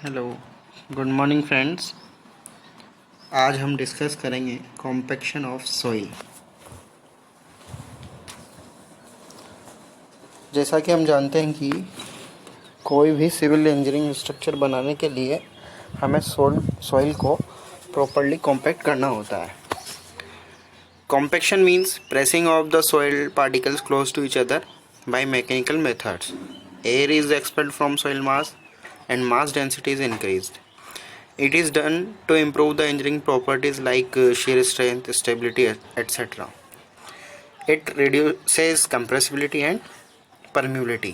Hello, good morning friends. आज हम discuss करेंगे कॉम्पैक्शन ऑफ सॉइल। जैसा कि हम जानते हैं कि कोई भी सिविल इंजीनियरिंग स्ट्रक्चर बनाने के लिए हमें सॉइल को प्रॉपर्ली कॉम्पैक्ट करना होता है। Compaction means pressing of the soil particles close to each other by mechanical methods. Air is expelled from soil mass and mass density is increased. It is done to improve the engineering properties like shear strength, stability, etc. It reduces compressibility and permeability.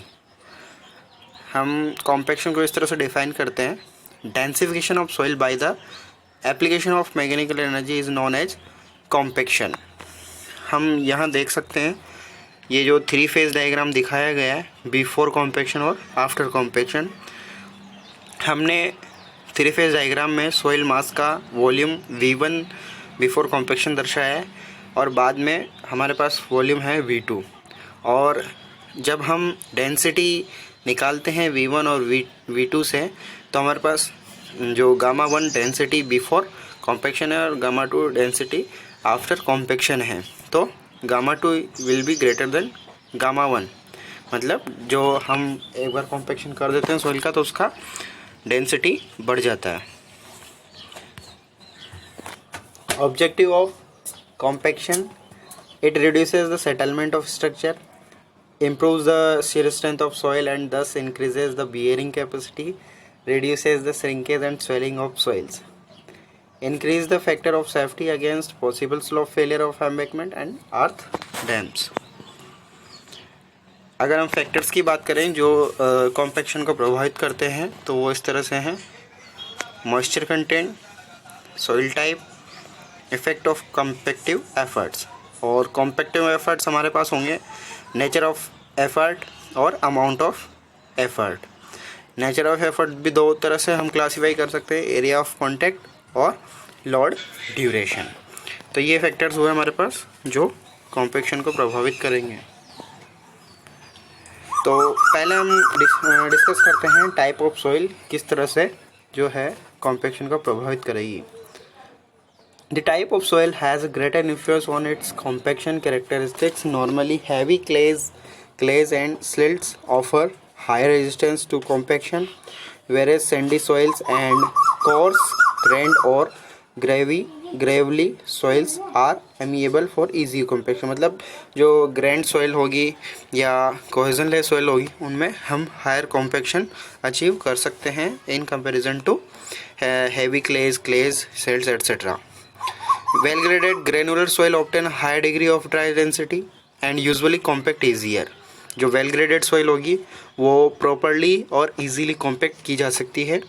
हम compaction को इस तरह से define करते हैं। Densification of soil by the application of mechanical energy is known as compaction. हम यहाँ देख सकते हैं ये जो 3 फेज डायग्राम दिखाया गया है, बिफोर कॉम्पैक्शन और आफ्टर कॉम्पैक्शन। हमने 3 फेज डायग्राम में सॉइल मास का वॉल्यूम V1 बिफोर कॉम्पैक्शन दर्शाया है और बाद में हमारे पास वॉल्यूम है V2। और जब हम डेंसिटी निकालते हैं V1 और V2 से तो हमारे पास जो गामा 1 डेंसिटी बिफोर कॉम्पैक्शन है और गामा 2 डेंसिटी आफ्टर कॉम्पैक्शन है। तो gamma 2 will be greater than gamma 1, मतलब जो हम एक बार कॉम्पैक्शन कर देते हैं सॉइल का तो उसका डेंसिटी बढ़ जाता है। Objective of compaction, it reduces the settlement of structure, improves the shear strength of soil and thus increases the bearing capacity, reduces the shrinkage and swelling of soils, increase the factor of safety against possible slope failure of embankment and earth dams। अगर हम factors की बात करें जो compaction को प्रभावित करते हैं तो वो इस तरह से हैं: moisture content, soil type, effect of compactive efforts. और कॉम्पैक्टिव एफर्ट्स हमारे पास होंगे नेचर ऑफ एफर्ट और amount of effort. Nature of effort भी 2 तरह से हम क्लासीफाई कर सकते हैं, एरिया ऑफ कॉन्टैक्ट और लोड ड्यूरेशन। तो ये फैक्टर्स हुए हमारे पास जो कॉम्पैक्शन को प्रभावित करेंगे। तो पहले हम डिस्कस करते हैं टाइप ऑफ सॉइल किस तरह से जो है कॉम्पैक्शन को प्रभावित करेगी। The type of soil has greater influence on it's compaction characteristics. Normally heavy clays and silts offer higher resistance to compaction, whereas sandy soils and coarse grained or gravelly soils are amiable for easy compaction। मतलब जो grand soil होगी या कोहेजनलेस soil होगी उनमें हम higher compaction achieve कर सकते हैं in comparison to heavy clays silts etcetera. Well graded granular soil obtain high degree of dry density and usually compact easier. जो वेल ग्रेडेड सॉइल होगी वो प्रॉपरली और इजीली कॉम्पैक्ट की जा सकती है।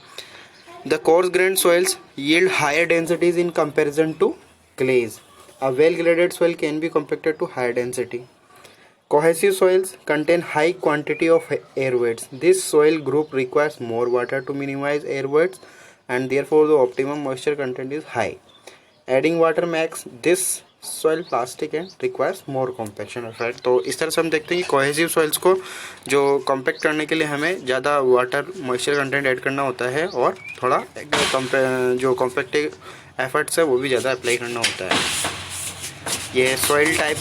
The course grand soils yield higher densities in comparison to clays. A well graded soil can be compacted to higher density. Cohesive soils contain high quantity of air weights. This soil group requires more water to minimize air weights and therefore the optimum moisture content is high. Adding water makes this soil plastic and requires more compaction effect. तो इस तरह से हम देखते हैं कि cohesive soils को जो कॉम्पैक्ट करने के लिए हमें ज़्यादा वाटर मॉइस्चर कंटेंट ऐड करना होता है और थोड़ा जो कॉम्पैक्टिव एफर्ट्स है वो भी ज़्यादा अप्लाई करना होता है। ये सॉइल टाइप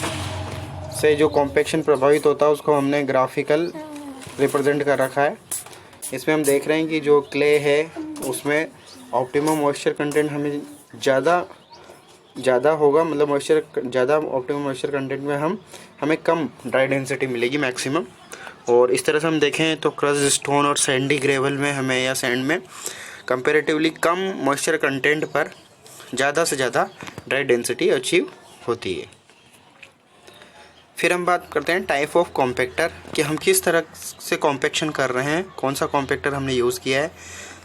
से जो कॉम्पैक्शन प्रभावित होता है उसको हमने ग्राफिकल रिप्रेजेंट कर रखा है। इसमें हम देख रहे हैं कि जो क्ले है उसमें ऑप्टिमम मॉइस्चर कंटेंट हमें ज़्यादा होगा, मतलब मॉइस्चर ज़्यादा ऑप्टिमम मॉइस्चर कंटेंट में हमें कम ड्राई डेंसिटी मिलेगी मैक्सिमम। और इस तरह से हम देखें तो क्रस्ट स्टोन और सैंडी ग्रेवल में हमें या सैंड में कंपैरेटिवली कम मॉइस्चर कंटेंट पर ज़्यादा से ज़्यादा ड्राई डेंसिटी अचीव होती है। फिर हम बात करते हैं टाइप ऑफ कॉम्पैक्टर कि हम किस तरह से कॉम्पैक्शन कर रहे हैं, कौन सा कॉम्पैक्टर हमने यूज़ किया है।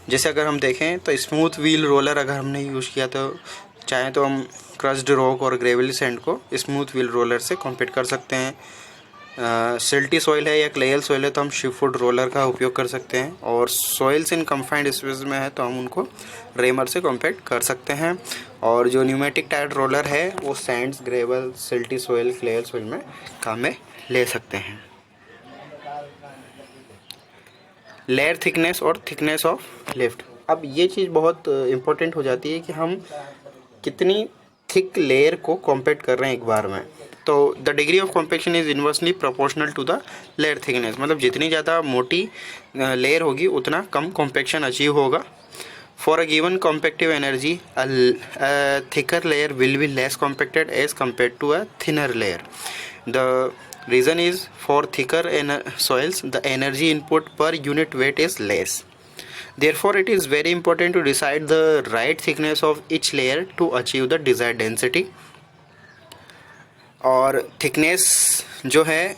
जैसे अगर हम देखें तो स्मूथ व्हील रोलर अगर हमने यूज़ किया तो चाहें तो हम क्रस्ड रॉक और ग्रेवली सैंड को स्मूथ व्हील रोलर से कॉम्पैक्ट कर सकते हैं। सिल्टी सॉइल है या क्लेयल सॉइल है तो हम शिपवुड रोलर का उपयोग कर सकते हैं। और सॉइल्स इन कंफाइंड स्पेस में है तो हम उनको रेमर से कॉम्पैक्ट कर सकते हैं। और जो न्यूमेटिक टायर्ड रोलर है वो sands, gravel, silty soil, clayey soil में काम में ले सकते हैं। लेयर थिकनेस और थिकनेस ऑफ लिफ्ट। अब ये चीज़ बहुत इम्पोर्टेंट हो जाती है कि हम कितनी थिक लेयर को कॉम्पैक्ट कर रहे हैं एक बार में। तो the degree of compaction is inversely proportional to the layer thickness, मतलब जितनी ज़्यादा मोटी लेयर होगी उतना कम कॉम्पैक्शन अचीव होगा। For a given compactive energy a thicker layer will be less compacted as compared to a thinner layer. The reason is for thicker soils the energy input per unit weight is less. Therefore it is very important to decide the right thickness of each layer to achieve the desired density. और thickness जो है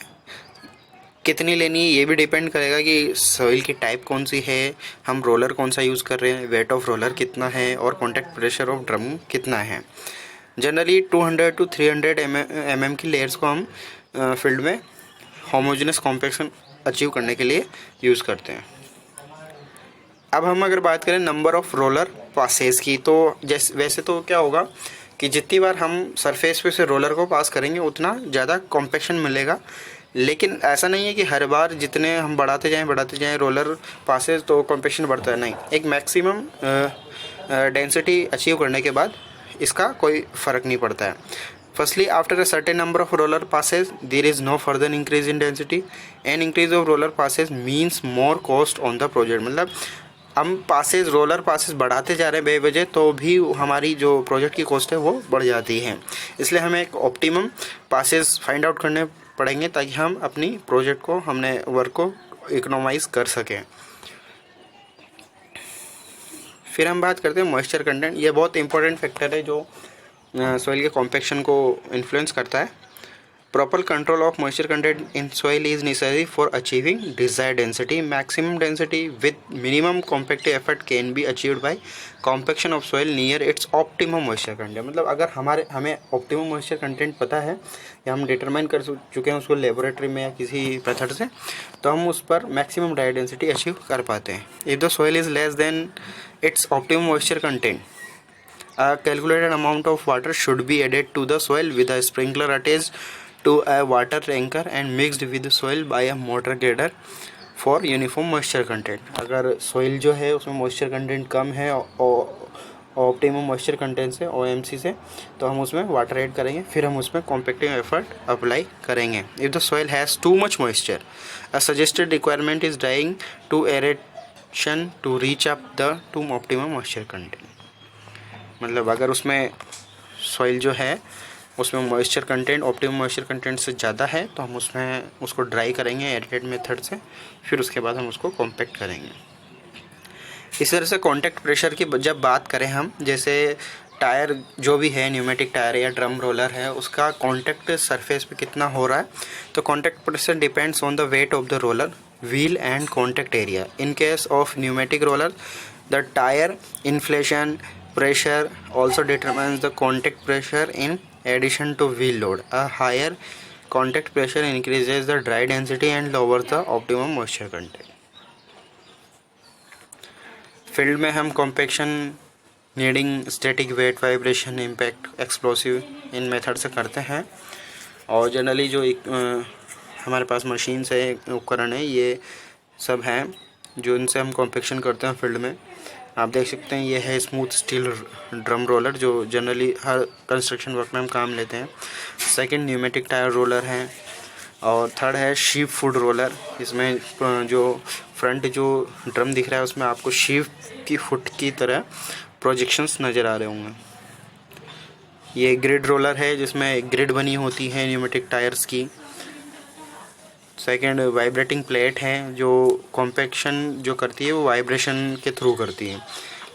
कितनी लेनी है ये भी depend करेगा कि सॉइल की टाइप कौन सी है, हम रोलर कौन सा यूज़ कर रहे हैं, वेट ऑफ रोलर कितना है और कॉन्टैक्ट प्रेशर ऑफ ड्रम कितना है। जनरली 200 to 300 mm की लेयर्स को हम फील्ड में होमोजेनस कॉम्पैक्शन अचीव करने के लिए यूज़ करते हैं। अब हम अगर बात करें नंबर ऑफ़ रोलर पासेस की, तो वैसे तो क्या होगा कि जितनी बार हम सरफेस पे से रोलर को पास करेंगे उतना ज़्यादा कॉम्पैक्शन मिलेगा, लेकिन ऐसा नहीं है कि हर बार जितने हम बढ़ाते जाएं रोलर पासेस तो कॉम्पैक्शन बढ़ता है, नहीं। एक मैक्सिमम डेंसिटी अचीव करने के बाद इसका कोई फ़र्क नहीं पड़ता है। Firstly after a certain number of roller passes there is no further increase in density and increase of roller passes means more cost on the project. मतलब हम रोलर पासेस बढ़ाते जा रहे हैं बेवजह, तो भी हमारी जो प्रोजेक्ट की कॉस्ट है वो बढ़ जाती है। इसलिए हमें एक ऑप्टिमम पासेस फाइंड आउट करने पड़ेंगे ताकि हम अपनी प्रोजेक्ट को वर्क को इकोनोमाइज़ कर सकें। फिर हम बात करते हैं मॉइस्चर कंटेंट। ये बहुत इंपॉर्टेंट फैक्टर है जो सॉइल के कॉम्पैक्शन को इन्फ्लुएंस करता है। Proper control of moisture content in soil is necessary for achieving desired density. Maximum density with minimum compactive effort can be achieved by compaction of soil near its optimum moisture content. मतलब अगर हमें optimum moisture content पता है या हम determine कर चुके हैं उसको लेबोरेटरी में या किसी मेथड से, तो हम उस पर मैक्सिमम ड्राई डेंसिटी अचीव कर पाते हैं। If the soil is less than its optimum moisture content, a calculated amount of water should be added to the soil with a sprinkler attached to a water tanker and mixed with soil by a motor grader for uniform moisture content. अगर soil जो है उसमें moisture content कम है optimum moisture content से OMC से, तो हम उसमें वाटर ऐड करेंगे, फिर हम उसमें कॉम्पैक्टिंग एफर्ट अप्लाई करेंगे। If the soil has too much moisture, a suggested requirement is drying to aeration to reach up the to optimum moisture content. मतलब अगर उसमें सॉइल जो है उसमें moisture content optimum moisture content से ज़्यादा है तो हम उसमें उसको ड्राई करेंगे एरेटेड मेथड से, फिर उसके बाद हम उसको कॉम्पैक्ट करेंगे। इस तरह से कॉन्टैक्ट प्रेशर की जब बात करें हम, जैसे टायर जो भी है न्यूमेटिक टायर या ड्रम रोलर है उसका कॉन्टैक्ट सरफेस पे कितना हो रहा है, तो contact pressure depends on the weight of the roller wheel and contact area. In case of pneumatic roller the tyre inflation pressure also determines the contact pressure in addition to wheel load. A higher contact pressure increases the dry density and lowers the optimum moisture content. Field में हम compaction kneading static weight vibration impact explosive इन method से करते हैं, और generally जो हमारे पास machine से उपकरण है ये सब हैं जो इनसे हम कॉम्पैक्शन करते हैं फील्ड में। आप देख सकते हैं ये है स्मूथ स्टील ड्रम रोलर जो जनरली हर कंस्ट्रक्शन वर्क में हम काम लेते हैं। सेकंड न्यूमेटिक टायर रोलर है, और थर्ड है शीप फूड रोलर। इसमें जो फ्रंट जो ड्रम दिख रहा है उसमें आपको शीप की फुट की तरह प्रोजेक्शंस नज़र आ रहे होंगे। ये ग्रिड रोलर है जिसमें ग्रिड बनी होती है न्यूमेटिक टायर्स की। सेकेंड वाइब्रेटिंग प्लेट है जो कॉम्पैक्शन जो करती है वो वाइब्रेशन के थ्रू करती है।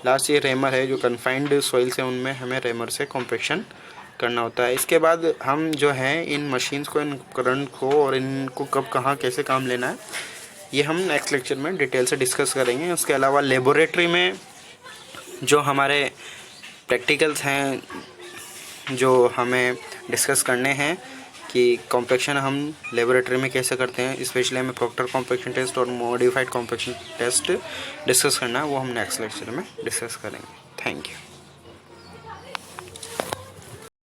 लास्ट ये रेमर है जो कन्फाइंड सॉइल से उनमें हमें रेमर से कॉम्पैक्शन करना होता है। इसके बाद हम जो है इन मशीन्स को, इन उपकरण को और इनको कब कहाँ कैसे काम लेना है ये हम नेक्स्ट लेक्चर में डिटेल से डिस्कस करेंगे। उसके अलावा लेबोरेटरी में जो हमारे प्रैक्टिकल्स हैं जो हमें डिस्कस करने हैं कि कॉम्पैक्शन हम लेबोरेटरी में कैसे करते हैं, स्पेशली हमें प्रॉक्टर कॉम्पैक्शन टेस्ट और मॉडिफाइड कॉम्पैक्शन टेस्ट डिस्कस करना है, वो हम नेक्स्ट लेक्चर में डिस्कस करेंगे। Thank you.